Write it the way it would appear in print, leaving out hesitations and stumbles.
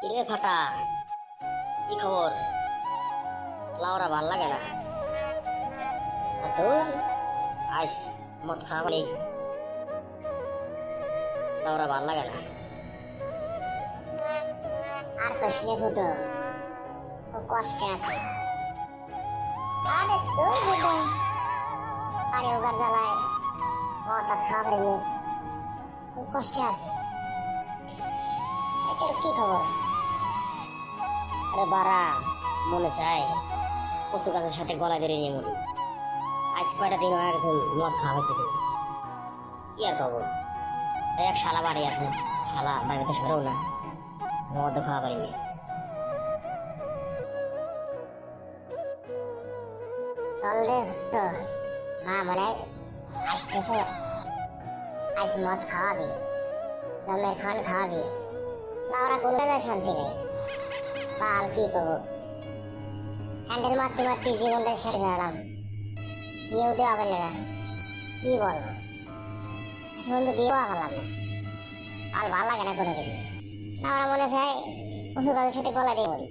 কিরে ফাটা, কি খবর? লাউরা ভাল লাগে না তোর? আইস মদ খাওয়া নেই, লাউরা ভাল লাগে না। আর কষলে ফুটো খুব কষ্টে আছে। আরে তোর ফুটো আরে ওগার জ্বালায় হঠাৎ খাবারেনি খুব কষ্টে আছে। এটার কি খবর? আরে বারা, মনে চাই কচু গাছের সাথে গলা ধরে নিয়ে মরি। আজ কয়টা দিন হয়ে গেছে মদ খাওয়া হইতেছে। কি আর খবর? এক শালা বাড়ি আছে, শালা বাড়িতে সরেও না, মদ খাওয়া পারিনি। চল রে ফুটো, মা মনে আসতেছে। আজ মদ খাওয়াবি, জমের খান খাওয়াবি। লাউরা কোনটা যায় শান্তি নেই। পাল কি করবো, হ্যান্ডেল মারতে মারতে জীবনটা শেষ করে গেলাম। বিয়েও দেওয়া পারলে না, কি বলবো? আজ পর্যন্ত বিয়েও পারলাম না। আর ভালো লাগে না কোনো কিছু। লাউরা মনে চায় উঁচু গাছের সাথে গলা দিয়ে মরি।